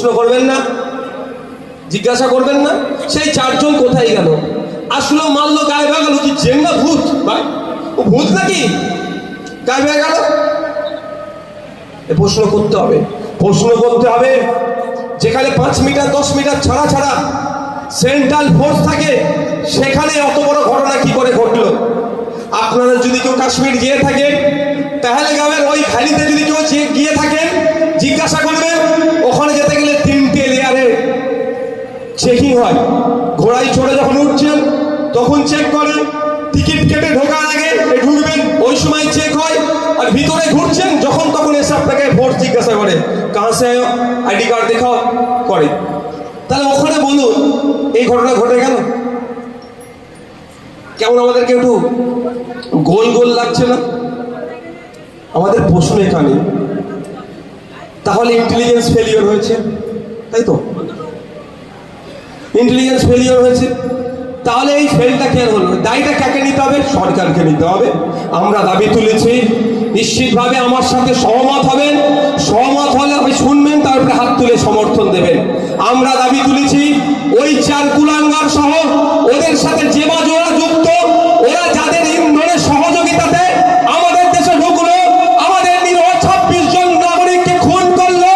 প্রশ্ন করবেন না, জিজ্ঞাসা করবেন না সেই চারজন কোথায় গেল? আসলো, মারলো, গায়েব হয়ে গেল। কি জেঙ্গা ভূত ভাই, ও ভূত নাকি গায়েব হয়ে গেল? প্রশ্ন করতে হবে, প্রশ্ন করতে হবে। যেখানে 5 মিটার 10 মিটার ছাড়া ছাড়া সেন্ট্রাল ফোর্স থাকে, সেখানে অত বড় ঘটনা কি করে ঘটলো? আপনারা যদি কেউ কাশ্মীর গিয়ে থাকেন, পেহেলগামের ওই ভ্যালিতে যদি কেউ গিয়ে থাকেন, জিজ্ঞাসা করবেন ওখানে যেতে গেলে 3টে লেয়ারে চেকিং হয়। ঘোড়ায় চড়ে যখন উঠছেন তখন চেক করেন, টিকিট কেটে ঢোকার আগে ঢুকবেন ওই সময় চেক হয়, আর ভিতরে ঘুরছেন যখন তখন এসে আপনাকে ফোর্স জিজ্ঞাসা করে কাহা সে আয়ে, আইডি কার্ড দেখাও করে। তাহলে ওখানে বলুন এই ঘটনা ঘটে গেল, কেমন আমাদেরকে একটু গোল গোল লাগছে না? আমাদের প্রশ্ন এখানে, তাহলে ইন্টেলিজেন্স ফেলিওর হয়েছে, তাই তো? ইন্টেলিজেন্স ফেলিওর হয়েছে, তাহলে এই ফেলটা কেন হলো? দায়টা কাকে নিতে হবে? সরকারকে নিতে হবে। আমরা দাবি তুলেছি, নিশ্চিতভাবে আমার সাথে সহমত হবেন, সহমত হলে আপনি শুনবেন, তারপরে হাত তুলে সমর্থন দেবেন। আমরা দাবি তুলেছি ওই 4 কুলাঙ্গার সহ ওদের সাথে যে বাজোরা যুক্ত, ওরা যাদের ইন্ধনের সহযোগিতাতে আমাদের দেশে ঢুকলো, আমাদের নিরহ 26 জন নাগরিককে খুন করলো,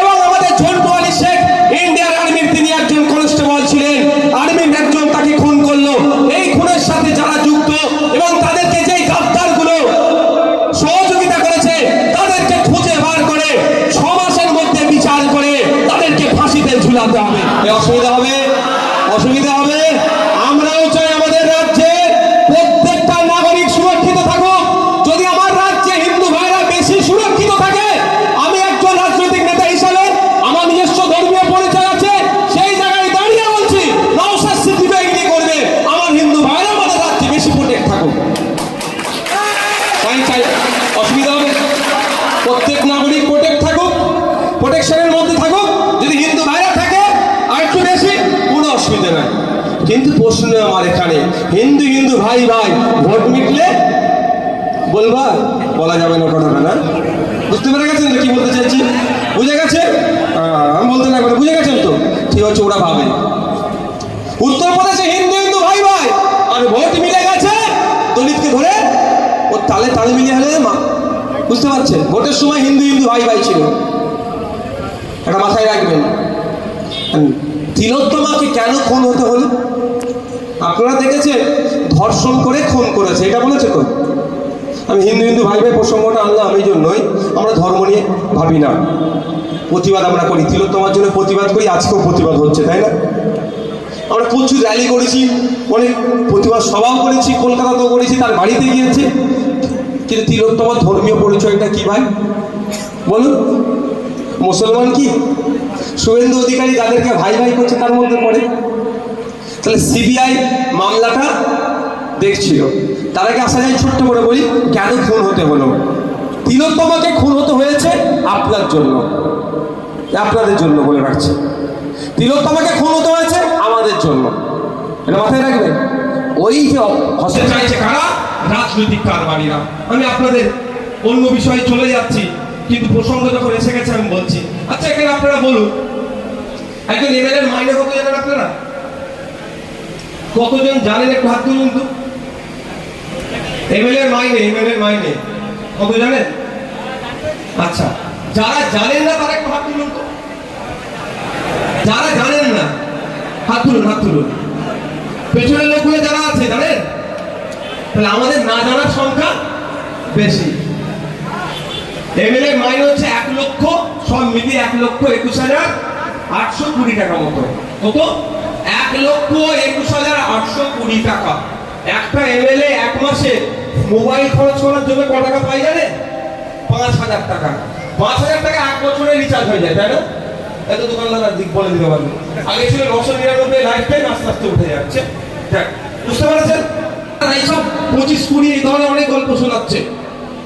এবং আমাদের ঝন্টু আলী শেখ ইন্ডিয়ান আর্মির, তিনি একজন কনস্টেবল ছিলেন, আর্মির একজন, তাকে খুন করলো। এই খুনের সাথে যারা যুক্ত এবং তাদেরকে যেই গাদ্দারগুলো সহযোগিতা করেছে, তাদেরকে খুঁজে বার করে 6 মাসের মধ্যে বিচার করে তাদেরকে ফাঁসিতে ঝুলাতে হবে। অসুবিধা হবে, অসুবিধা হবে। আমরাও চাই আমাদের রাজ্যে প্রত্যেকটা নাগরিক সুরক্ষিত থাকুক। যদি আমার রাজ্যে হিন্দু ভাইরা বেশি সুরক্ষিত থাকে, আমি একজন রাজনৈতিক নেতা হিসাবে আমার নিজস্ব ধর্মীয় পরিচয় আছে, সেই জায়গায় দাঁড়িয়ে বলছি নওশাদ সিদ্দিকী এগিয়ে করবে আমার হিন্দু ভাইরা আমাদের রাজ্যে বেশি প্রোটেক্ট থাকুক। চাই, অসুবিধা হবে? প্রত্যেক নাগরিক প্রোটেক্ট থাকুক, প্রোটেকশনের মধ্যে থাকুক। যদি হিন্দু ভাইরা থাকে আর একটু বেশি, কোনো অসুবিধা নাই। কিন্তু প্রশ্ন আমার এখানে, হিন্দু হিন্দু ভাই ভাই, ভোট মিটলে বলবা, বলা যাবে না কথাটা, না? বুঝতে পেরে গেছেন তো কি বলতে চাইছি? বুঝে গেছে? আমি বলতে না করে বুঝে গেছেন তো? ঠিক হচ্ছে, ওরা ভাবে উত্তরপ্রদেশে হিন্দু হিন্দু ভাই ভাই, আর ভোট মিলে গেছে দলিতকে ধরে ওর তালে তালে মিলিয়ে হলে মা, বুঝতে পারছেন? ভোটের সময় হিন্দু হিন্দু ভাই ভাই ছিল, এটা মাথায় রাখবেন। তিলোত্তমাকে কেন খুন হতে হলো? আপনারা দেখেছেন ধর্ষণ করে খুন করেছে, এটা বলেছে তো? আমি হিন্দু হিন্দু ভাই ভাই প্রসঙ্গটা আনলাম এই জন্যই, আমরা ধর্ম নিয়ে ভাবি না, প্রতিবাদ আমরা করি, তিলোত্তমার জন্য প্রতিবাদ করি, আজকেও প্রতিবাদ হচ্ছে, তাই না? আমরা প্রচুর র্যালি করেছি, অনেক প্রতিবাদ সভাও করেছি, কলকাতাতেও করেছি, তার বাড়িতে গিয়েছি। কিন্তু তিলোত্তমার ধর্মীয় পরিচয়টা কি ভাই বলুন? মুসলমান কি? শুভেন্দু অধিকারী যাদেরকে ভাই ভাই করছে তার মধ্যে পড়ে। তাহলে সিবিআই মামলাটা দেখছিল, তার আগে আসা যায় ছোট্ট করে বলি কেন খুন হতে হলো। তিলোত্তমাকে খুন হতে হয়েছে আপনার জন্য, আপনাদের জন্য বলে রাখছি। তিলোত্তমাকে খুন হতে হয়েছে আমাদের জন্য, এটা মাথায় রাখবেন। ওই যে হতে চাইছে কারা? রাজনৈতিক কারবারিরা। আমি আপনাদের অন্য বিষয়ে চলে যাচ্ছি, কিন্তু প্রসঙ্গ যখন এসে গেছে আমি বলছি। আচ্ছা, এখানে আপনারা বলুন, একজন এমএলএর মাইনে কত জানেন আপনারা? কতজন জানেন একটু হাত তুলুন তো। এমএলএর মাইনে কত জানেন? আচ্ছা, যারা জানেন না তারা একটু হাত তুলুন তো। যারা জানেন না হাত তুলুন, হাত তুলুন। পেছনের লোকগুলো যারা আছে জানেন? তাহলে আমাদের না জানার সংখ্যা বেশি। এমএলএ মাইনে হচ্ছে 1 লক্ষ, সব মিলিয়ে 1,21,820 টাকা মতো। কত? 1,21,820 টাকা। একটা এমএলএ এক মাসে মোবাইল খরচ করার জন্য কত টাকা পাই জানেন? 5,000 টাকা। 5,000 টাকা 1 বছরে রিচার্জ হয়ে যায়, তাই না? এত দোকানদার দিক বলে দিতে পারবে। আগে ছিল 999 লাইফ টাইম, আস্তে আস্তে উঠে যাচ্ছে। বুঝতে পারছেন? এইসব 25-20 এই ধরনের অনেক গল্প শোনাচ্ছে।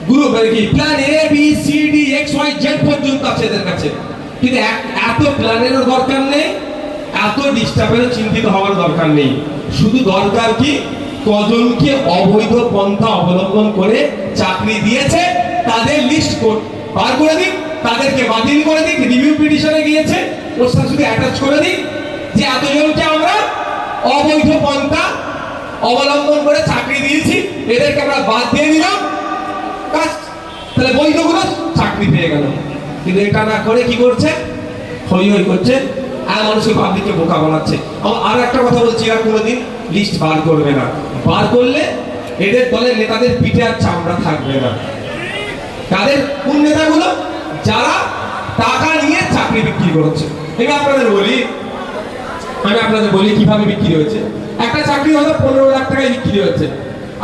গ্রুপ আর কি plan A B C D X Y Z পর্যন্ত আছে এদের কাছে। কিন্তু এত প্ল্যানেরও দরকার নেই, এত ডিস্টার্বেরও চিন্তিত হওয়ার দরকার নেই। শুধু দরকার কি, কজনকে অবৈধ পন্থা অবলম্বন করে চাকরি দিয়েছে তাদের লিস্ট বার করে দিক, তাদেরকে বাতিল করে দিক। রিভিউ পিটিশনে গিয়েছে, ওর সাথে শুধু অ্যাটাচ করে দিই যে এতজনকে আমরা অবৈধ পন্থা অবলম্বন করে চাকরি দিয়েছি, এদেরকে আমরা বাদ দিয়ে দিলাম, কাজ তাহলে বৈধগুলো চাকরি পেয়ে গেল। কিন্তু এটা না করে কি করছে, হই হই করছে আর মানুষকে পাবলিককে বোকা বানাচ্ছে। আর একটা কথা বলছি, এরা কোনোদিন লিস্ট বার করবে না, বার করলে এদের দলের নেতাদের পিঠে আর চামড়া থাকবে না। তাদের কোন নেতাগুলো, যারা টাকা নিয়ে চাকরি বিক্রি করছে। আমি আপনাদের বলি কিভাবে বিক্রি হয়েছে। একটা চাকরি হয়তো 15 লাখ টাকায় বিক্রি হচ্ছে।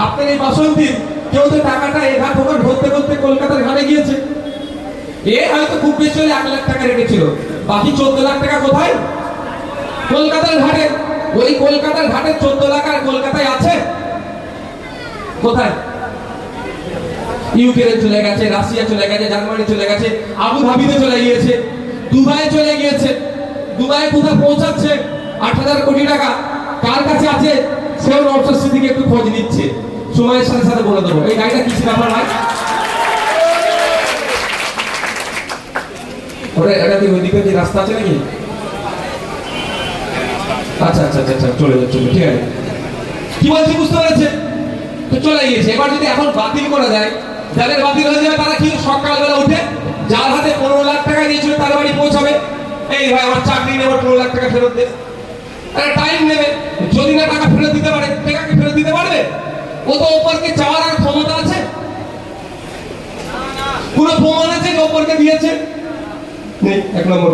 আপনার এই বাসন্তীর কেউ তো টাকাটা এঘাট ওখান ধরতে ধরতে কলকাতার ঘাটে গিয়েছে, এ হয়তো খুব বেশি হলে 1 লাখ টাকা রেখেছিল, বাকি 14 লাখ টাকা কোথায়? কলকাতার ঘাটে। ওই কলকাতার ঘাটে 14 লাখ আর কলকাতায় আছে কোথায়? ইউক্রেন চলে গেছে, রাশিয়া চলে গেছে, জার্মানি চলে গেছে, আবু ধাবিতে চলে গিয়েছে, দুবাই চলে গিয়েছে। দুবাই কোথায় পৌঁছাচ্ছে? 8,000 কোটি টাকা কার কাছে আছে? সেও নওশাদ সিদ্দিকী একটু খোঁজ নিচ্ছে, সময়ের সাথে সাথে বলে দেবো। এই গাড়িটা কিছু ব্যাপার নয়, ওটা এটা কি ওইদিকে যে রাস্তা আছে নাকি? আচ্ছা আচ্ছা আচ্ছা, চলে যাচ্ছে, ঠিক আছে। কি বলছি বুঝতে পেরেছে? তো চলে গিয়েছে। এবার যদি এখন বাতিল করে দেয়, যাদের বাতিল হয়ে যাবে তারা কি সকালবেলা উঠে যার হাতে 15 লাখ টাকা দিয়েছিল তার বাড়ি পৌঁছাবে, এই ভাই আমার চাকরি নেই, 15 লাখ টাকা ফেরত দে। টাইম নেবে, যদি না টাকা ফেরত দিতে পারে, টাকা কি ফেরত দিতে পারবে? ও তো ওপরকে চাওয়ার আর ক্ষমতা আছে? কোনো প্রমাণ আছে যে ওপরকে দিয়েছে? নেই, 1 নম্বর।